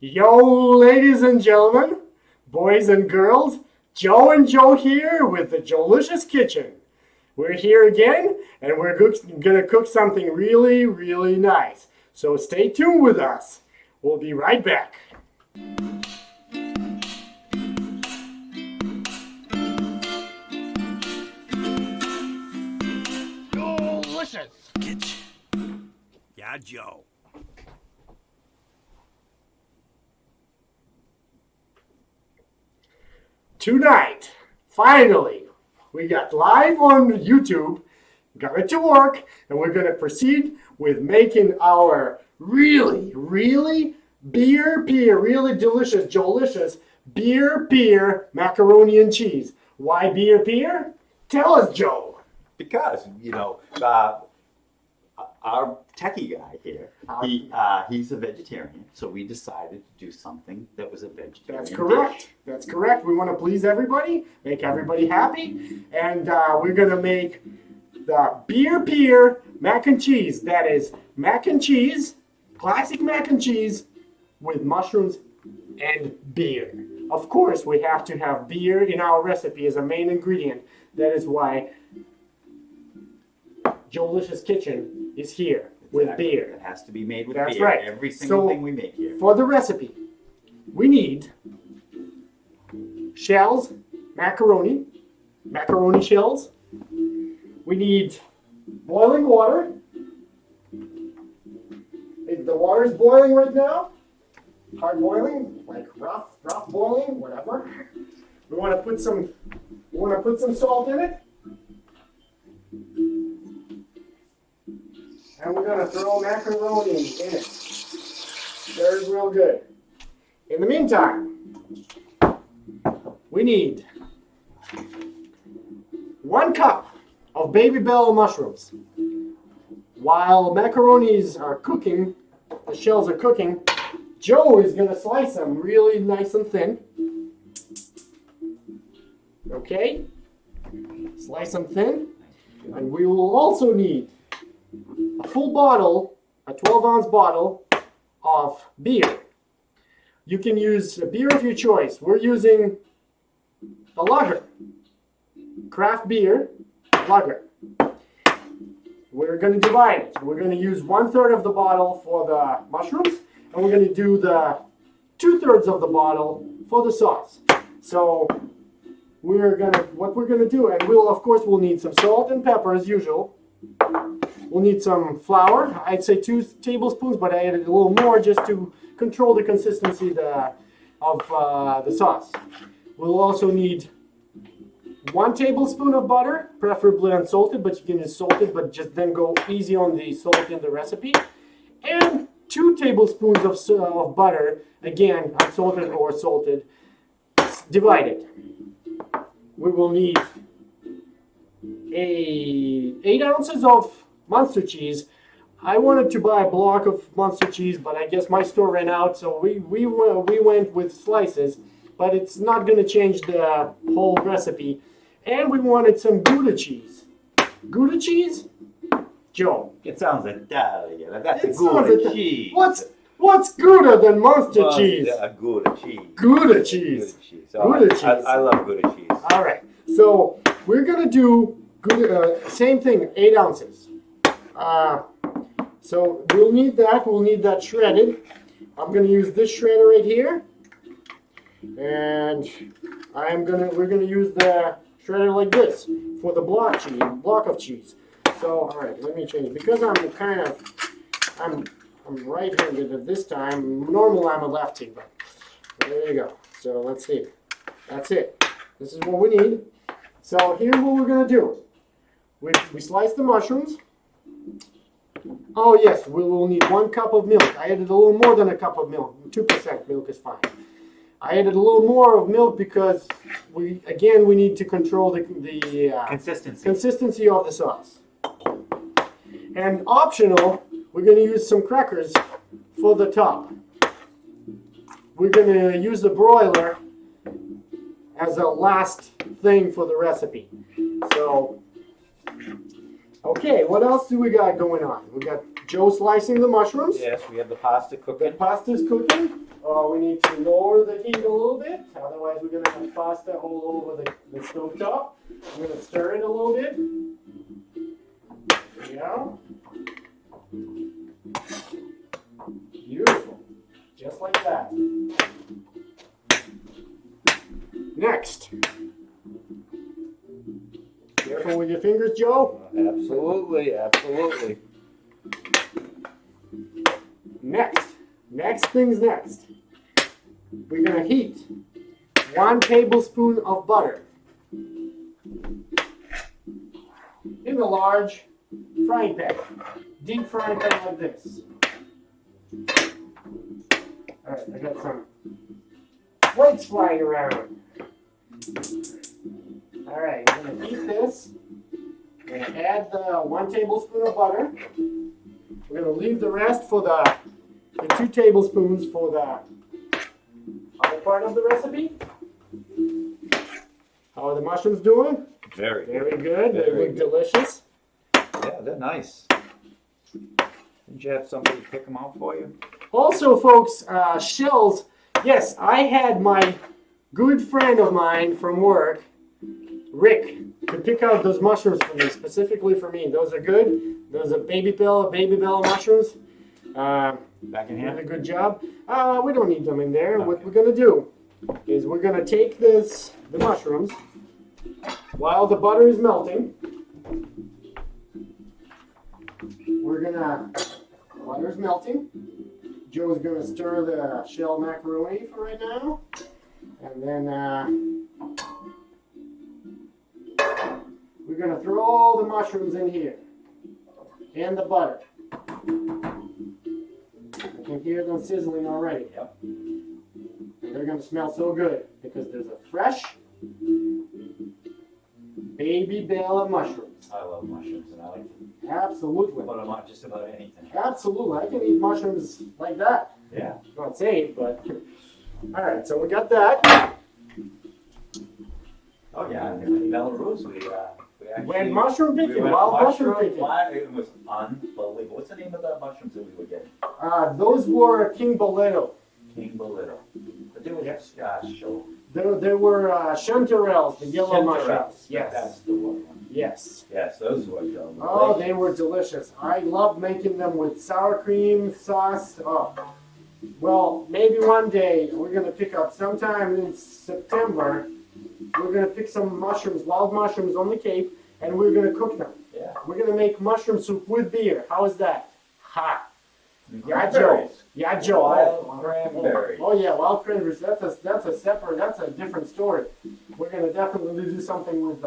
Yo, ladies and gentlemen, boys and girls, Joe and Joe here with the Joelicious Kitchen. We're here again, and we're gonna cook something really, really nice. So stay tuned with us. We'll be right back. Joelicious Kitchen. Yeah, Joe. Tonight, finally, we got live on YouTube, got it to work, and we're going to proceed with making our really delicious, Joelicious beer macaroni and cheese. Why beer? Tell us, Joe. Because, our techie guy here, he's a vegetarian, so we decided to do something that was a vegetarian That's correct. dish. That's correct. We want to please everybody, make everybody happy, and we're going to make the beer mac and cheese. That is mac and cheese, classic mac and cheese with mushrooms and beer. Of course, we have to have beer in our recipe as a main ingredient. That is why Joelicious Kitchen is here with beer. It has to be made with That's beer. right. Every single thing we make here. For the recipe, we need shells, macaroni shells. We need boiling water. The water is boiling right now. Hard boiling, like rough boiling, whatever. We want to put some salt in it. And we're gonna throw macaroni in it. Stir it real good. In the meantime, we need 1 cup of baby bell mushrooms. While macaronis are cooking, the shells are cooking, Joe is gonna slice them really nice and thin. Okay? Slice them thin. And we will also need a full bottle, a 12-ounce bottle of beer. You can use a beer of your choice. We're using a lager, craft beer lager. We're going to divide it. We're going to use 1/3 of the bottle for the mushrooms, and we're going to do the 2/3 of the bottle for the sauce. So what we're going to do, and we'll need some salt and pepper as usual. We'll need some flour. I'd say 2 tablespoons, but I added a little more just to control the consistency of the sauce. We'll also need 1 tablespoon of butter, preferably unsalted, but you can use salted, but just then go easy on the salt in the recipe. And 2 tablespoons of butter, again, unsalted or salted, divided. We will need 8 ounces of Munster cheese. I wanted to buy a block of Munster cheese, but I guess my store ran out, so we went with slices. But it's not going to change the whole recipe. And we wanted some Gouda cheese. Gouda cheese? Joe. It sounds Italian. That's a Gouda cheese. What's Gouda than Munster cheese? Gouda cheese. Gouda cheese. Gouda cheese. I love Gouda cheese. All right. So we're going to do same thing, 8 ounces. So we'll need that. We'll need that shredded. I'm going to use this shredder right here. And we're going to use the shredder like this for the block of cheese. So, all right, let me change. Because I'm right-handed at this time. Normally I'm a lefty, but there you go. So let's see. That's it. This is what we need. So here's what we're going to do. We slice the mushrooms. Oh yes, we will need 1 cup of milk. I added a little more than a cup of milk. 2% milk is fine. I added a little more of milk because we need to control the consistency of the sauce. And optional, we're going to use some crackers for the top. We're going to use the broiler as a last thing for the recipe. So, okay, what else do we got going on? We got Joe slicing the mushrooms. Yes, we have the pasta cooking. The pasta's cooking. we need to lower the heat a little bit, otherwise we're going to have pasta all over the stove top. I'm going to stir it a little bit. There we go. Beautiful. Just like that. Next. Careful with your fingers, Joe. Absolutely, absolutely. Next thing's next. We're gonna heat 1 tablespoon of butter in a large frying pan, deep frying pan like this. All right, I got some flakes flying around. All right, I'm gonna heat this. I'm gonna add the 1 tablespoon of butter. We're gonna leave the rest for the 2 tablespoons for the other part of the recipe. How are the mushrooms doing? Very good. Very good. They Very look good. delicious. Yeah, they're nice. Didn't you have somebody pick them out for you? Also, folks, shells. Yes, I had my good friend of mine from work, Rick, to pick out those mushrooms for me, specifically for me. Those are good. Those are baby bell mushrooms. Back in Did a here? good job. We don't need them in there. What Okay. we're gonna do is we're gonna take the mushrooms, while the butter is melting. Butter's melting. Joe's gonna stir the shell macaroni for right now, and then we're gonna throw all the mushrooms in here and the butter. I can hear them sizzling already. Yep. And they're gonna smell so good because there's a fresh baby bale of mushrooms. I love mushrooms and I like to Absolutely. put them on just about anything. Absolutely. I can eat mushrooms like that. Yeah. Not safe, but. Alright, so we got that. Oh yeah, in Belarus we actually Went mushroom we picking, went wild mushroom picking. It was unbelievable. What's the name of the mushrooms that we were getting? Those were King Boleto. King Bolito. But they were just show. There were chanterelles, the yellow mushrooms. That's Yes. the one. Yes. Yes, those were delicious. Oh, they were delicious. I love making them with sour cream sauce. Oh. Well, maybe one day we're going to pick up sometime in September. We're going to pick some mushrooms, wild mushrooms on the Cape, and we're going to cook them. Yeah. We're going to make mushroom soup with beer. How is that? Ha! Yeah, Joe. Cranberries. Yeah, Joe. Wild cranberries. Oh yeah, wild cranberries. That's a different story. We're going to definitely do something with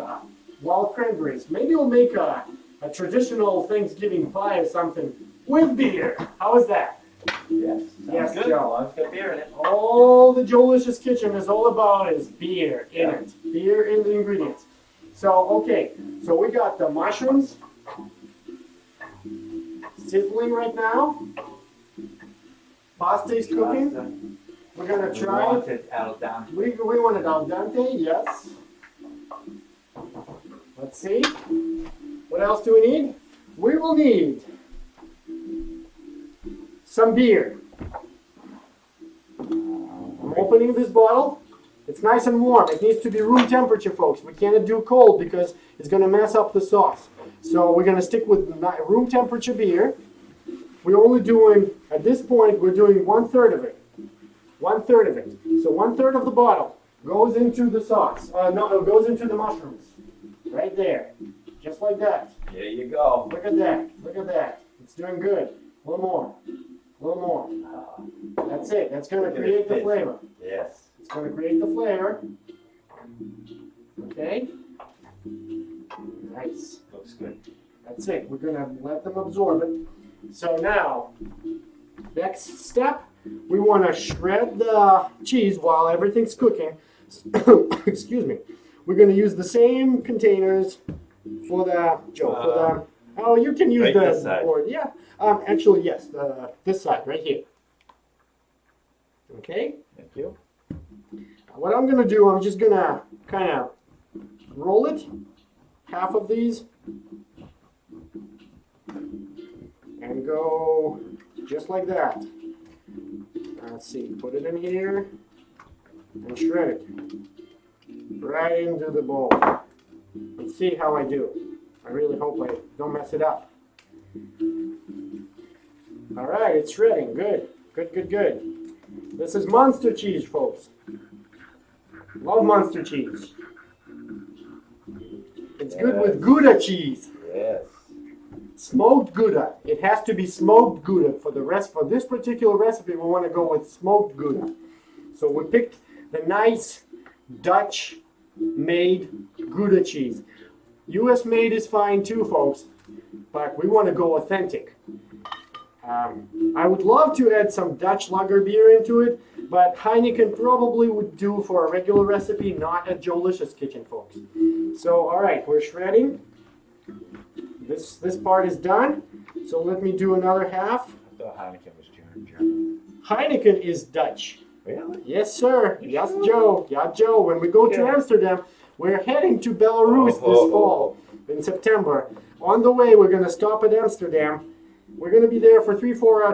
wild cranberries. Maybe we'll make a traditional Thanksgiving pie or something with beer. How is that? Yes. Yes, Good. Joe. Well, it's got beer in it. All the Joelicious kitchen is all about is beer in Yeah. it. Beer in the ingredients. So, okay. So we got the mushrooms sizzling right now. Pasta is cooking. We're going to We try. want it al dente. We want it al dente, yes. Let's see. What else do we need? We will need some beer. I'm opening this bottle. It's nice and warm. It needs to be room temperature, folks. We can't do cold because it's going to mess up the sauce. So we're going to stick with room temperature beer. We're only doing, at this point, we're doing 1/3 of it. 1/3 of it. So 1/3 of the bottle goes into the sauce. No, it goes into the mushrooms. Right there. Just like that. There you go. Look at that. Look at that. It's doing good. A little more. A little more. That's it. That's going to Look at create it the fit. flavor. Yes. It's going to create the flavor. Okay. Nice. Looks good. That's it. We're going to let them absorb it. So now, next step, we want to shred the cheese while everything's cooking. Excuse me. We're going to use the same containers for the, Joe, for the, oh, you can use Right the this side. board. Yeah. Actually, yes, this side, right here. Okay. Thank you. What I'm going to do, I'm just going to kind of roll it, half of these, and go just like that. Let's see, put it in here and shred it right into the bowl. Let's see how I do. I really hope I don't mess it up. All right, it's shredding. Good, good, good, good. This is Monster cheese, folks. Love Monster cheese. It's good with Gouda cheese. Yes. Smoked Gouda. It has to be smoked Gouda for this particular recipe. We want to go with smoked Gouda. So we picked the nice Dutch made Gouda cheese. US made is fine too, folks, but we want to go authentic. I would love to add some Dutch lager beer into it, but Heineken probably would do for a regular recipe, not a Joelicious kitchen, folks. So, all right, we're shredding. This part is done. So let me do another half. I thought Heineken was German. Heineken is Dutch. Really? Yes, sir. Yes, Joe. Yeah, Joe. When we go to Amsterdam, we're heading to Belarus this fall in September. On the way, we're going to stop at Amsterdam. We're going to be there for 4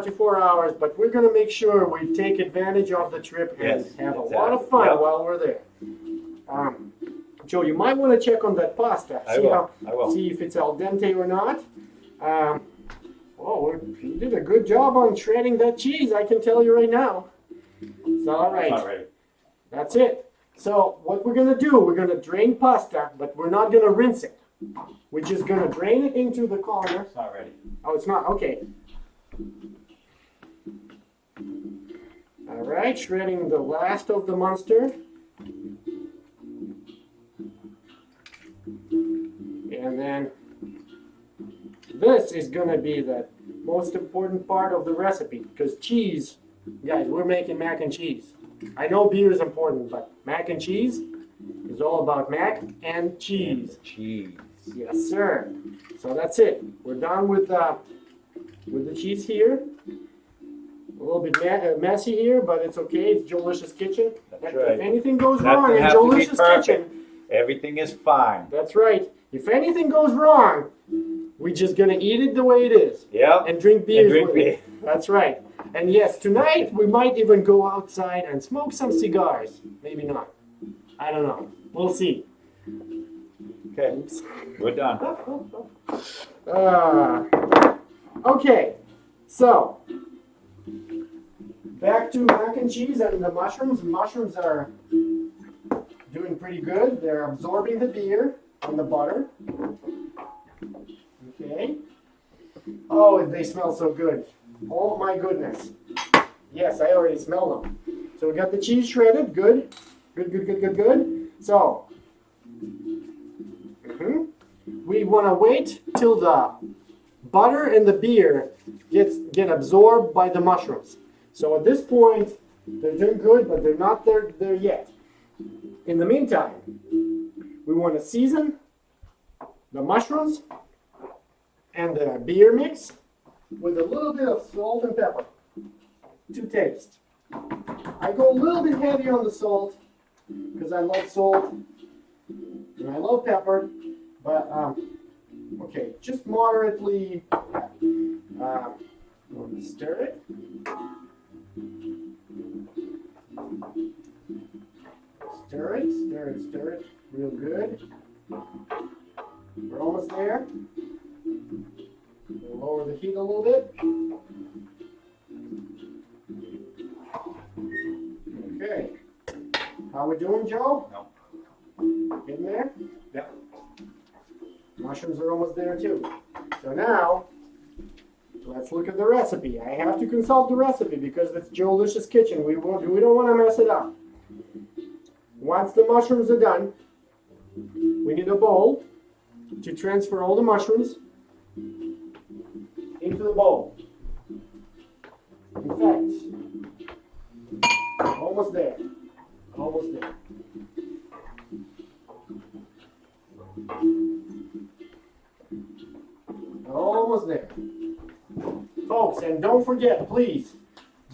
hours, but we're going to make sure we take advantage of the trip and have a lot of fun while we're there. Joe, you might want to check on that pasta. I will. See if it's al dente or not. You did a good job on shredding that cheese, I can tell you right now. It's all right. Not ready. That's it. So what we're going to do, we're going to drain pasta, but we're not going to rinse it. We're just going to drain it into the colander. It's not ready. Oh, it's not? Okay. All right, shredding the last of the Munster. And then this is going to be the most important part of the recipe, because cheese, guys, we're making mac and cheese. I know beer is important, but mac and cheese is all about mac and cheese. Cheese. Yes, sir. So that's it. We're done with the cheese here. A little bit messy here, but it's okay. It's Joelicious Kitchen. That's right. If anything goes Nothing wrong in has to be Joelicious perfect. Kitchen, Everything is fine. that's right. If anything goes wrong, we're just gonna eat it the way it is. Yep. And drink beer And drink with beer. it. That's right. And yes, tonight we might even go outside and smoke some cigars. Maybe not. I don't know. We'll see. Okay. We're done. Okay, so back to mac and cheese and the mushrooms. Mushrooms are doing pretty good. They're absorbing the beer and the butter. Okay. Oh, they smell so good. Oh my goodness. Yes, I already smell them. So we got the cheese shredded. Good. Good, good, good, good, good. So we want to wait till the butter and the beer get absorbed by the mushrooms. So at this point, they're doing good, but they're not there yet. In the meantime, we want to season the mushrooms and the beer mix with a little bit of salt and pepper to taste. I go a little bit heavy on the salt because I love salt and I love pepper, but okay, just moderately. Stir it. Stir it, stir it, stir it. Real good. We're almost there. We'll lower the heat a little bit. Okay. How we doing, Joe? No. Getting there? Yeah. Mushrooms are almost there too. So now, let's look at the recipe. I have to consult the recipe because it's Joelicious Kitchen. We don't want to mess it up. Once the mushrooms are done, we need a bowl to transfer all the mushrooms into the bowl. In fact, almost there. Almost there. Almost there. Folks, and don't forget, please,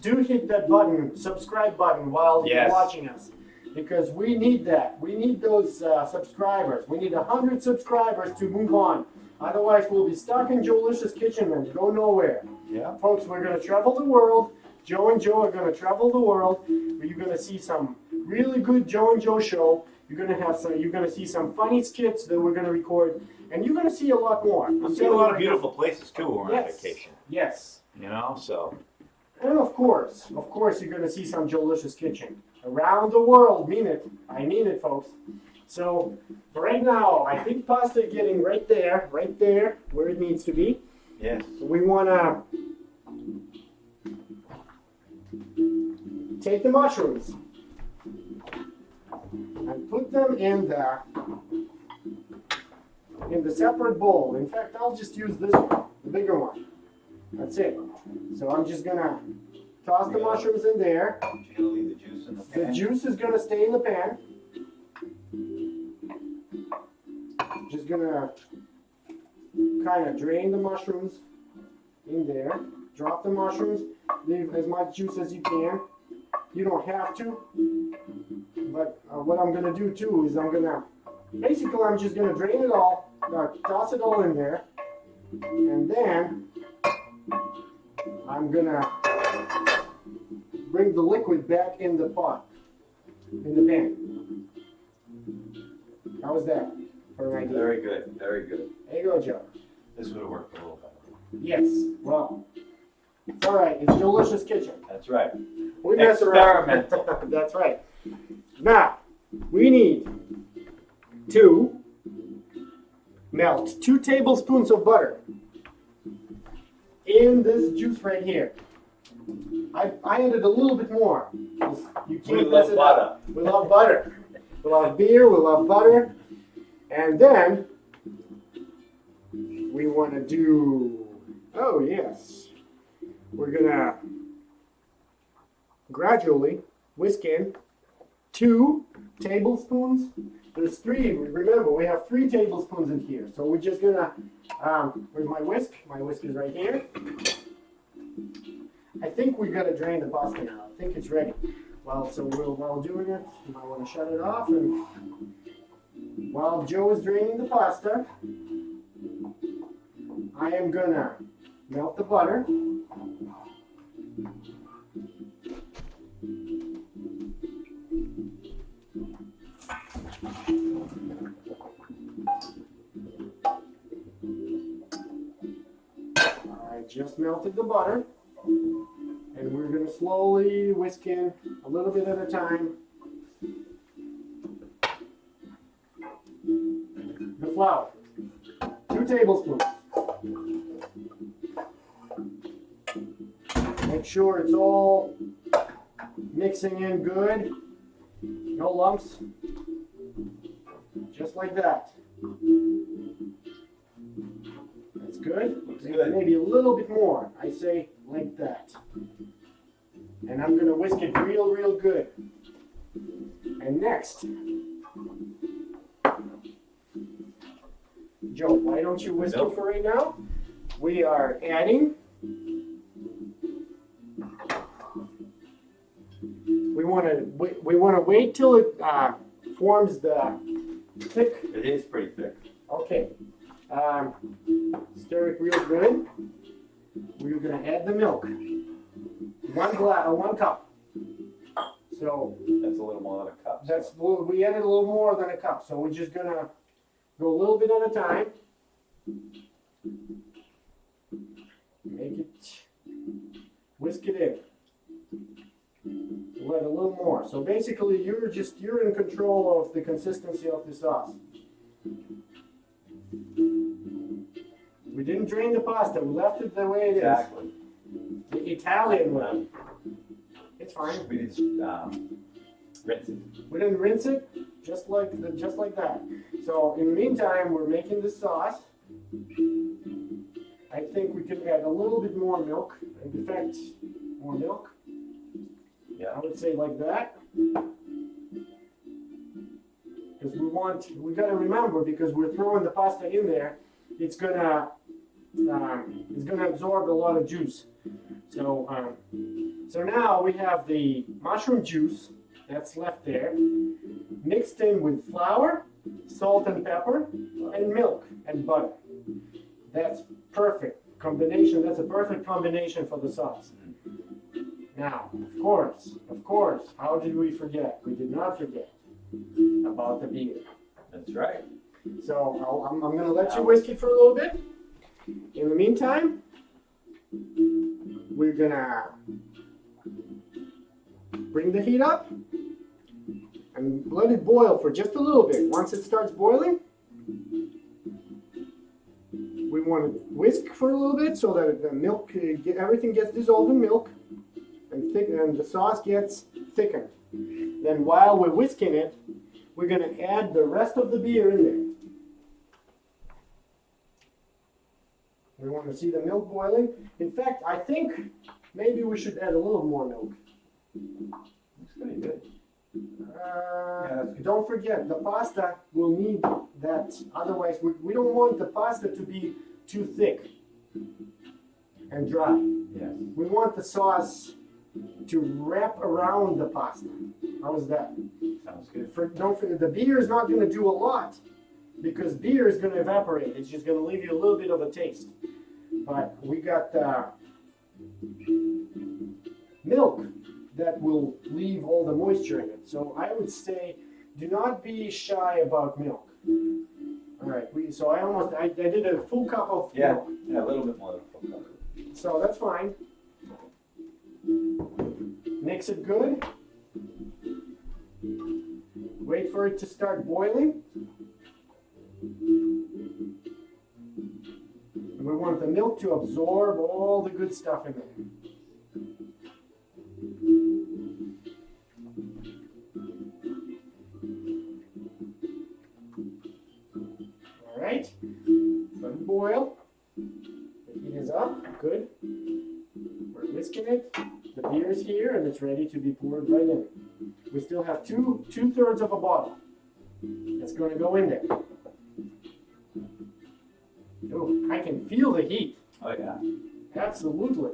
do hit that button, subscribe button while you're watching us. Because we need that. We need those subscribers. We need 100 subscribers to move on. Otherwise, we'll be stuck in Joelicious Kitchen and go nowhere. Yeah. Folks, we're going to travel the world Joe and Joe are gonna travel the world. Where you're gonna see some really good Joe and Joe show. You're gonna see some funny skits that we're gonna record, and you're gonna see a lot more. We'll see a lot of beautiful places too when we're on Yes. vacation. Yes. You know, so. And of course, you're gonna see some Joelicious kitchen around the world. Mean it. I mean it, folks. So for right now, I think pasta is getting right there, where it needs to be. Yes. We wanna take the mushrooms and put them in the separate bowl. In fact, I'll just use this one, the bigger one. That's it. So I'm just gonna toss the mushrooms in there. You're gonna leave the juice in the The pan. juice is gonna stay in the pan. Just gonna kind of drain the mushrooms in there. Drop the mushrooms. Leave as much juice as you can. You don't have to. But what I'm gonna do too is I'm just gonna drain it all, toss it all in there, and then I'm gonna bring the liquid back in the pot, in the pan. How was that for an idea? Very good, very good. There you go, Joe. This would have worked a little better. Yes, well, it's all right. It's Joelicious kitchen. That's right. We mess around. Experimental. That's right. Now, we need to melt 2 tablespoons of butter in this juice right here. I added a little bit more. You can't We mess love it butter. up. We love butter. We love beer. We love butter. And then we want to do, oh yes, we're gonna gradually whisk in 2 tablespoons. There's 3. Remember, we have 3 tablespoons in here. So we're just gonna, where's my whisk? My whisk is right here. I think we gotta drain the pasta now. I think it's ready. Well, so while doing it, you might want to shut it off. And while Joe is draining the pasta, I am gonna melt the butter. I just melted the butter, and we're going to slowly whisk in a little bit at a time the flour. 2 tablespoons. Make sure it's all mixing in good. No lumps. Just like that. That's good. Looks good. Maybe a little bit more. I say like that. And I'm going to whisk it real, real good. And next, Joe, why don't you whisk it for right now? We are adding. We want to wait till it forms the thick. It is pretty thick. Okay. Stir it real good. We're gonna add the milk. 1 cup. So That's a little more than a cup. we added a little more than a cup. So we're just gonna go a little bit at a time. Make it, whisk it in. Let a little more. So basically, you're in control of the consistency of the sauce. We didn't drain the pasta. We left it the way it is. Exactly. The Italian way. It's fine. We didn't rinse it. We didn't rinse it, just like that. So in the meantime, we're making the sauce. I think we could add a little bit more milk. In fact, more milk. Yeah. I would say like that. Because we gotta remember, because we're throwing the pasta in there, it's gonna absorb a lot of juice. So now we have the mushroom juice that's left there, mixed in with flour, salt and pepper, and milk and butter. That's perfect combination. That's a perfect combination for the sauce. Now, of course, how did we forget? We did not forget about the beer. That's right. So I'm going to let you whisk it for a little bit. In the meantime, we're going to bring the heat up and let it boil for just a little bit. Once it starts boiling, we want to whisk for a little bit so that the milk, everything gets dissolved in milk and the sauce gets thickened. Then while we're whisking it, we're going to add the rest of the beer in there. We want to see the milk boiling. In fact, I think maybe we should add a little more milk. Looks pretty good. Don't forget, the pasta will need that. Otherwise, we don't want the pasta to be too thick and dry. Yes. We want the sauce to wrap around the pasta. How's that? Sounds good. Don't forget, the beer is not going to do a lot because beer is going to evaporate. It's just going to leave you a little bit of a taste. But we got milk that will leave all the moisture in it. So I would say, do not be shy about milk. All right. So I did a full cup of milk. Yeah, a little bit more than a full cup. So that's fine. Mix it good. Wait for it to start boiling. And we want the milk to absorb all the good stuff in there. All right. Let it boil. The heat is up. Good. We're whisking it. The beer is here and it's ready to be poured right in. We still have two-thirds of a bottle that's going to go in there. Oh, I can feel the heat. Oh yeah. Absolutely.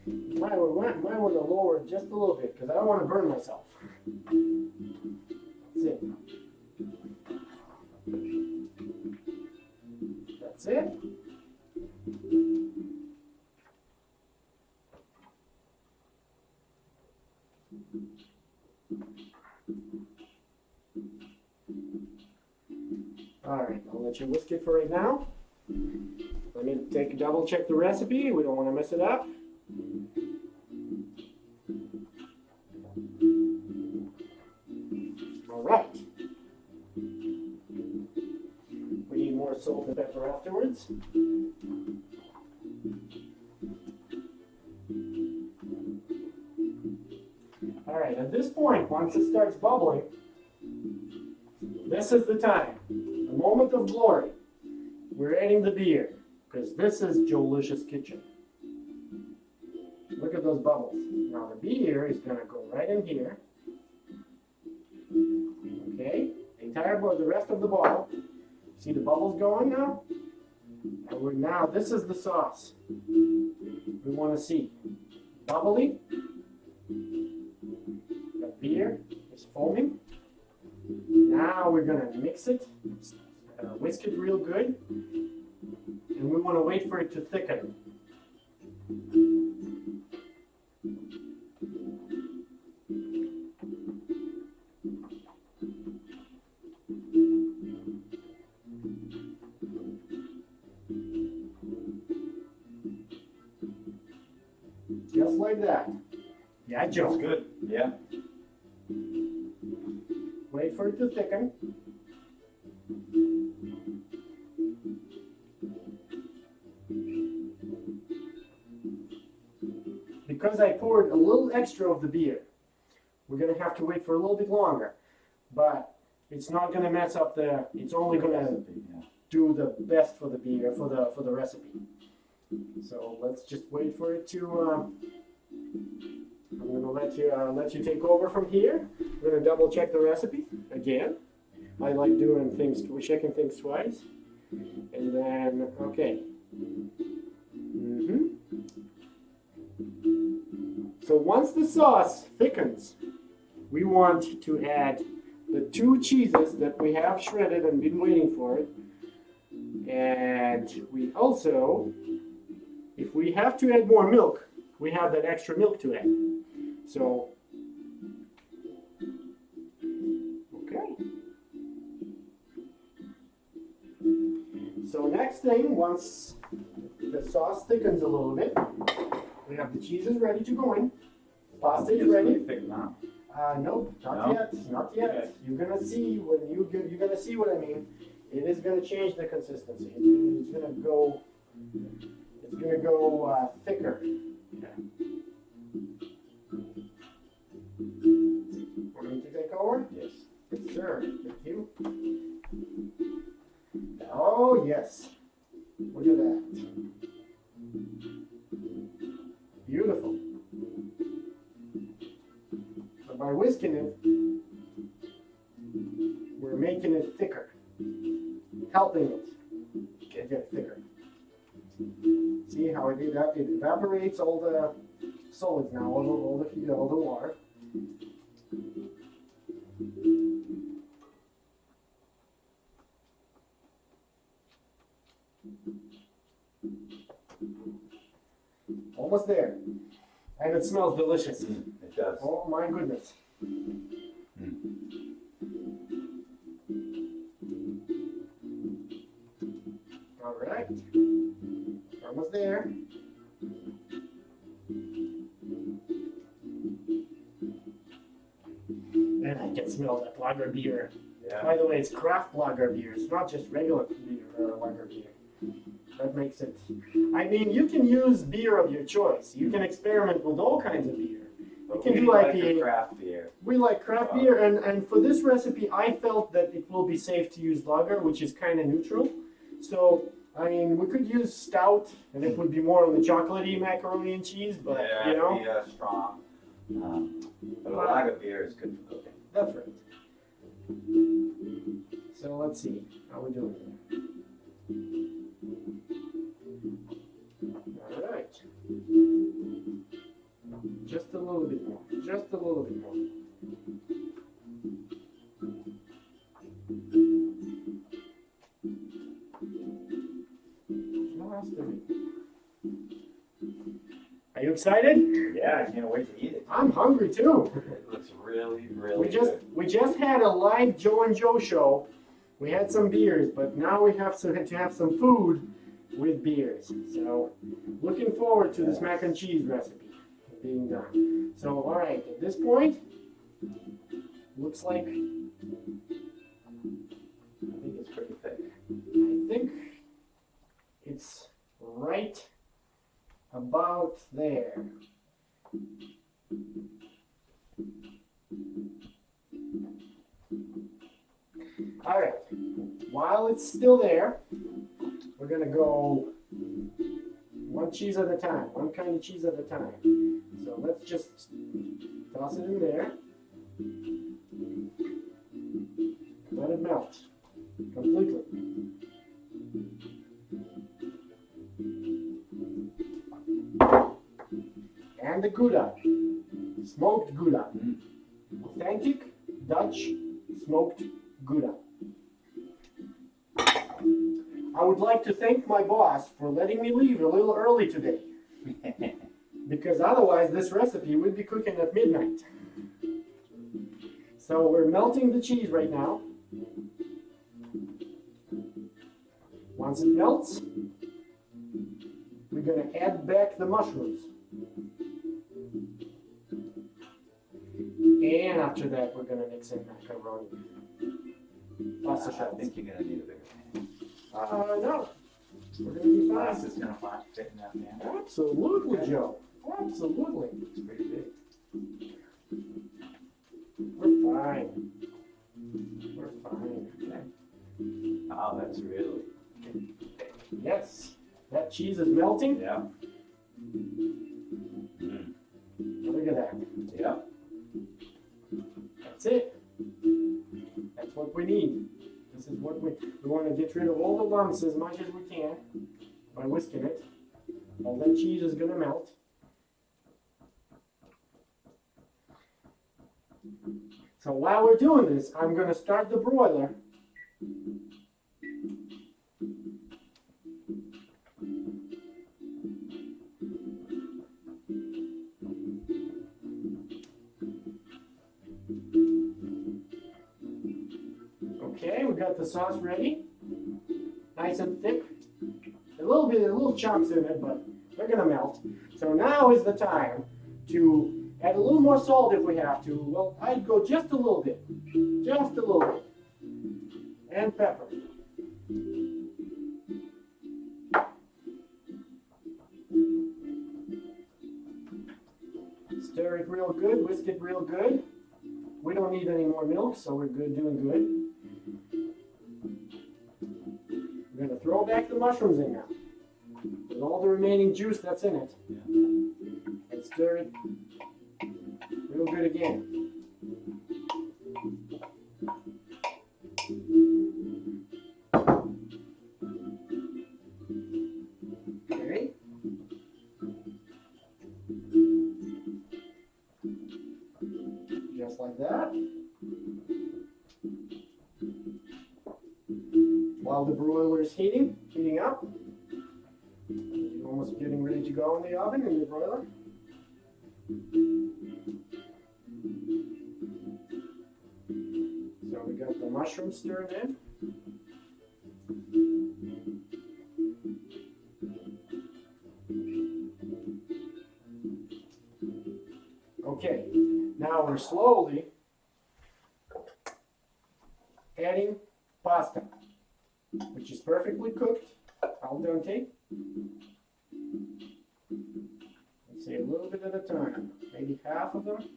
Might want to lower it just a little bit because I don't want to burn myself. That's it. That's it. All right, I'll let you whisk it for right now. Let me double check the recipe. We don't want to mess it up. All right. We need more salt and pepper afterwards. All right, at this point, once it starts bubbling, this is the time, the moment of glory. We're adding the beer, because this is Joelicious kitchen. Look at those bubbles. Now the beer is going to go right in here. Okay, the rest of the bottle. See the bubbles going now? And now this is the sauce we want to see. Bubbly. The beer is foaming. Now we're going to mix it, whisk it real good, and we want to wait for it to thicken. Just like that. Yeah, Joe. That's good. Yeah. Wait for it to thicken. Because I poured a little extra of the beer, we're going to have to wait for a little bit longer. But it's not going to mess up it's only going to do the best for the beer, for the recipe. So let's just wait for it to, I'm going to let you take over from here. I'm going to double check the recipe again. I like doing things, checking things twice. And then, okay. So once the sauce thickens, we want to add the 2 cheeses that we have shredded and been waiting for it. And we also, if we have to add more milk, we have that extra milk to add. So, okay. So next thing, once the sauce thickens a little bit, we have the cheeses ready to go in. Pasta is ready. Thick now. Nope, not No? yet, not yet. Okay. You're gonna see when you're gonna see what I mean. It is gonna change the consistency. It's gonna go thicker. We're going to take over? Yes. Yes, sir. Thank you. Oh, yes. Look at that. Beautiful. So by whisking it, we're making it thicker, helping it get thicker. See how it evaporates all the solids now, all the water. Almost there. And it smells delicious. It does. Oh my goodness. All right. Almost there. And I can smell that lager beer. Yeah. By the way, it's craft lager beer. It's not just regular beer, lager beer. That makes it. I mean, you can use beer of your choice. You can experiment with all kinds of beer. You can do like IPA. the craft beer. We like craft beer, and for this recipe, I felt that it will be safe to use lager, which is kind of neutral. So, I mean, we could use stout, and it would be more on the chocolatey macaroni and cheese, but Yeah, you know, it'd be strong. But a lager beer is good for cooking. that's right. So let's see how we're doing here. All right. Just a little bit more. Just a little bit more. Just a bit. Are you excited? Yeah, I can't wait to eat it. I'm hungry too. It looks really, really good. We just had a live Joe and Joe show. We had some beers, but now we have to have some food with beers. So, looking forward to this mac and cheese recipe being done. So, all right, at this point, looks like I think it's pretty thick. I think it's right about there. All right, while it's still there, we're gonna go one cheese at a time, one kind of cheese at a time. So let's just toss it in there. Let it melt completely. And the Gouda, smoked Gouda, authentic Dutch smoked Gouda. I would like to thank my boss for letting me leave a little early today, because otherwise this recipe would be cooking at midnight. So we're melting the cheese right now. Once it melts, we're going to add back the mushrooms. And after that, we're going to mix in macaroni. Pasta I shells. think you're gonna need a bigger pan. No. We're going to be Glass fine. is gonna fit in that pan. Absolutely, Okay. Joe. Absolutely. It's pretty big. We're fine. We're fine. Okay. Oh, that's really. Yes. That cheese is melting. Yeah. Look at that. Yeah. That's it. That's what we need. This is what we want to get rid of all the lumps as much as we can by whisking it. All that cheese is going to melt. So while we're doing this, I'm going to start the broiler. Okay, we got the sauce ready. Nice and thick. A little chunks in it, but they're gonna melt. So now is the time to add a little more salt if we have to. Well, I'd go just a little bit. Just a little bit. And pepper. Stir it real good, whisk it real good. We don't need any more milk, so we're good, doing good. We're gonna throw back the mushrooms in now. With all the remaining juice that's in it. And stir it real good again. Okay. Just like that. While the broiler is heating up. You're almost getting ready to go in the oven, in the broiler. So we got the mushrooms stirred in. Okay, now we're slowly adding pasta, which is perfectly cooked, al dente. Let's say a little bit at a time, maybe half of them.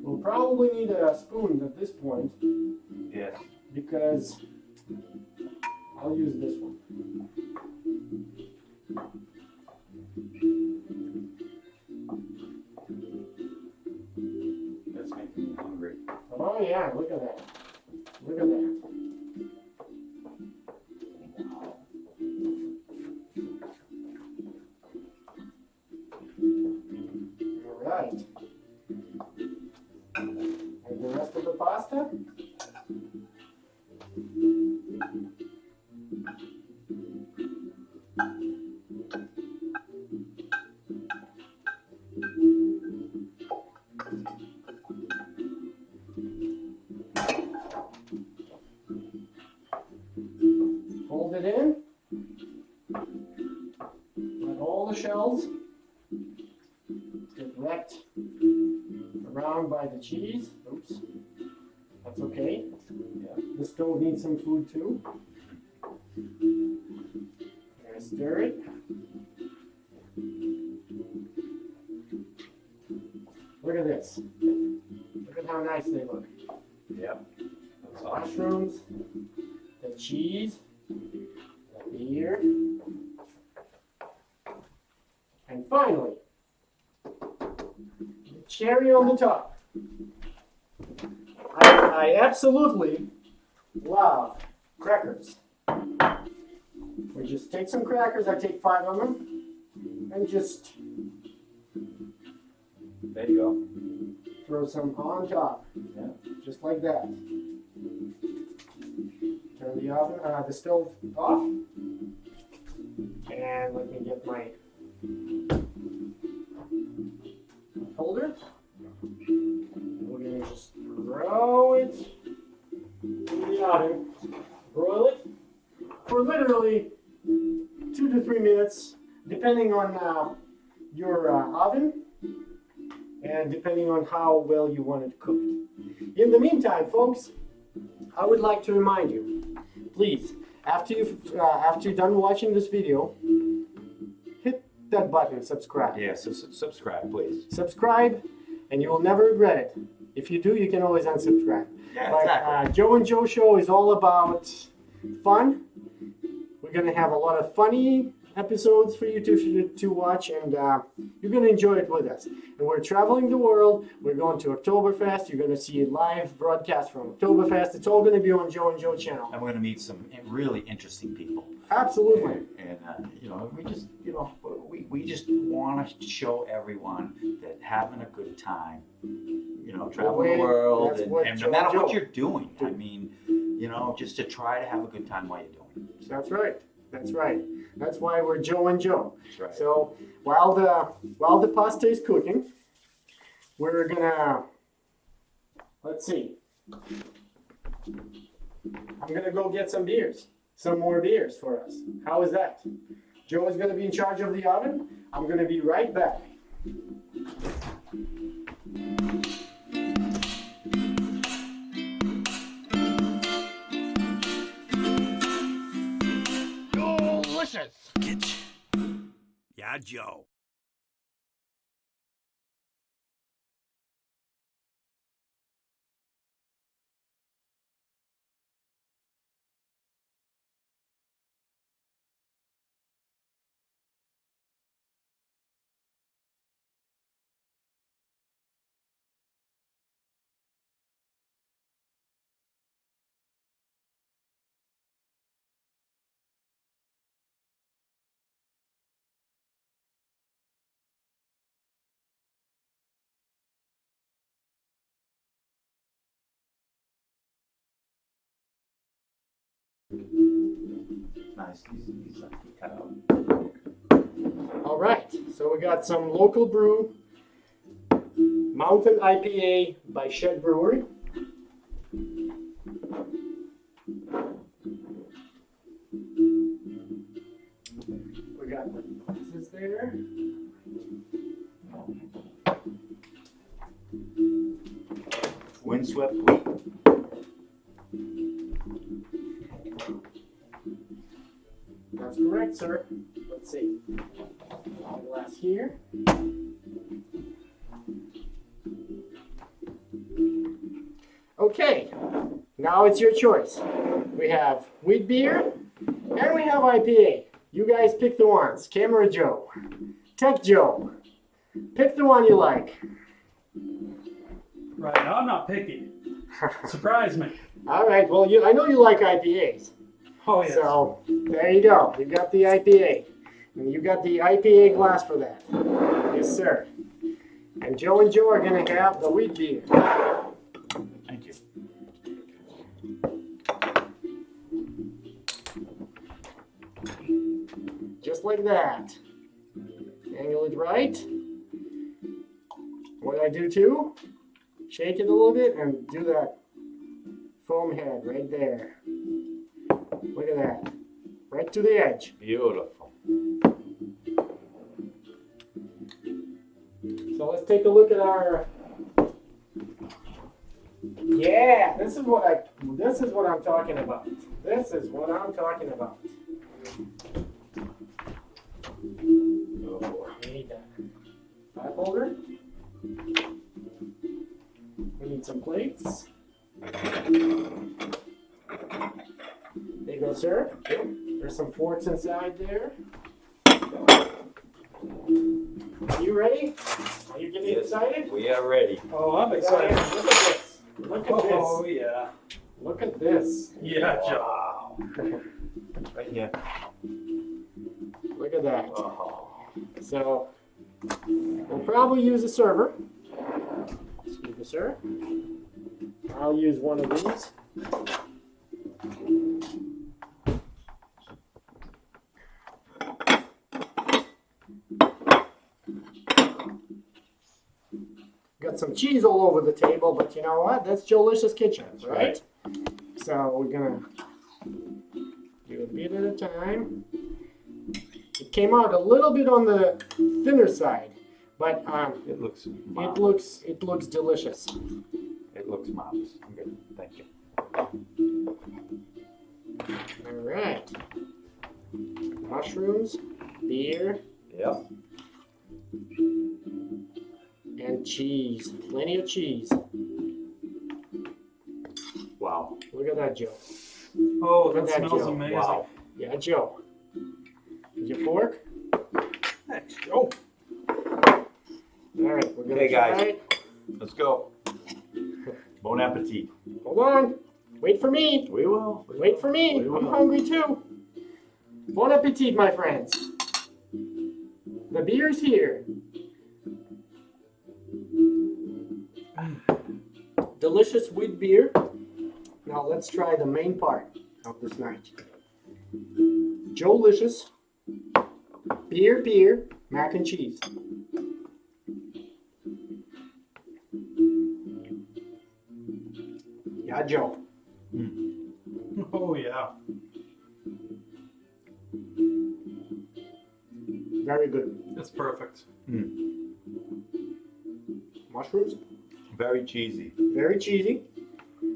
We'll probably need a spoon at this point. Yes. Because I'll use this one. That's making me hungry. Oh yeah, look at that. Look at that. All right. And the rest of the pasta. Fold it in. Let all the shells get wrapped around by the cheese. Oops. That's okay. Yeah. The stove needs some food too. And stir it. Look at this. Look at how nice they look. Yep. That's The awesome. mushrooms, the cheese, the beer, and finally, the cherry on the top. I absolutely love crackers. We just take some crackers, I take 5 of them, and just There you go. throw some on top, Yeah. just like that. Turn the oven, the stove off, and let me get my holder. We're gonna just throw it in the oven, broil it for literally 2 to 3 minutes, depending on your oven and depending on how well you want it cooked. In the meantime, folks, I would like to remind you, please, after you're done watching this video, hit that button, subscribe. Yeah, so subscribe, please. Subscribe, and you will never regret it. If you do, you can always unsubscribe. Yeah, But, exactly. Joe and Joe Show is all about fun. We're gonna have a lot of funny episodes for you to watch, and you're gonna enjoy it with us. And we're traveling the world. We're going to Oktoberfest. You're gonna see a live broadcast from Oktoberfest. It's all gonna be on Joe and Joe channel. And we're gonna meet some really interesting people. Absolutely. And you know, we just want to show everyone that having a good time, you know, traveling the world, that's and, what and Joe no matter and what Joe you're doing, I mean, you know, just to try to have a good time while you're doing it. That's right. That's right. That's why we're Joe and Joe. That's right. So while the pasta is cooking, we're gonna, let's see. I'm gonna go get some beers, some more beers for us. How is that? Joe is gonna be in charge of the oven. I'm gonna be right back. Joelicious. Yeah, Joe. Nice. He's cut out. All right, so we got some local brew, Mountain IPA by Shed Brewery. We got the glasses there. Windswept wheat. That's correct, sir. Let's see. A glass here. Okay, now it's your choice. We have wheat beer and we have IPA. You guys pick the ones. Camera Joe, Tech Joe. Pick the one you like. Right now, I'm not picky. Surprise me. All right, well, I know you like IPAs. Oh, yes. So there you go. You got the IPA. And you got the IPA glass for that. Yes, sir. And Joe are going to have the wheat beer. Thank you. Just like that. Angle it right. What I do too, shake it a little bit and do that foam head right there. Look at that. Right to the edge. Beautiful. So let's take a look at our. Yeah, this is what I'm talking about. This is what I'm talking about. Oh, we need a pipe holder. We need some plates. There you go, sir. There's some forks inside there. Are you ready? Are you getting excited? We are ready. Oh, I'm Look excited. at this. Look at Oh, this. yeah. Look at this. Yeah, Joe. Wow. Right here. Look at that. Oh. So we'll probably use a server. Excuse me, sir. I'll use one of these. Got some cheese all over the table, but you know what? That's Joelicious Kitchen, right? So we're gonna do a bit at a time. It came out a little bit on the thinner side, but It looks it marvelous. looks delicious. It looks marvelous. I'm good. Thank you. All right. Mushrooms, beer, Yep. and cheese. Plenty of cheese. Wow. Look at that, Joe. Oh, Look at that that, smells Joe. amazing. Wow. Yeah, Joe. Is your fork? Thanks, Joe. All right, we're gonna Okay, guys. try it. Let's go. Bon appetit. Hold on. Wait for me. We will. Wait for me. We I'm will. hungry too. Bon appetit, my friends. The beer's here. Delicious wheat beer. Now let's try the main part of this night. Joelicious beer mac and cheese. Yeah, Joe. Oh yeah. Very good. It's perfect. Mushrooms, Very cheesy. very cheesy.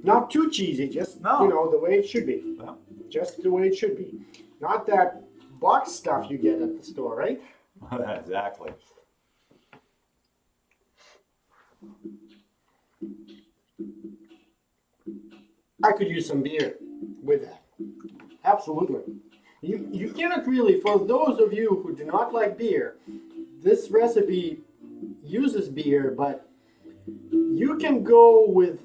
Not too cheesy, just No. you know the way it should be. Well, Just the way it should be. Not that box stuff you get at the store, right? exactly. I could use some beer with that. Absolutely. You cannot really, for those of you who do not like beer, this recipe uses beer, but you can go with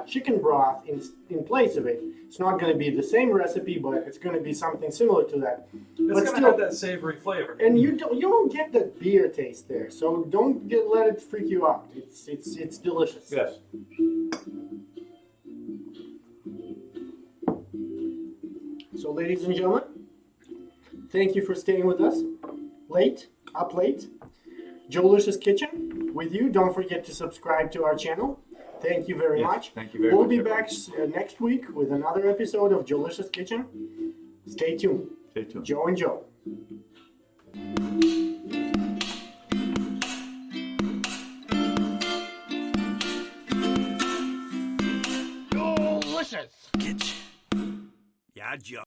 chicken broth in place of it. It's not going to be the same recipe, but it's going to be something similar to that. It's But gonna still- have that savory flavor. And you don't get that beer taste there, so don't let it freak you out. It's delicious. Yes. So, ladies and gentlemen, thank you for staying with us up late. Joelicious Kitchen with you. Don't forget to subscribe to our channel. Thank you very Yes, much. thank you very We'll much, be everyone. back next week with another episode of Joelicious Kitchen. Stay tuned. Stay tuned. Joe and Joe. Kitchen. Yeah, Joe.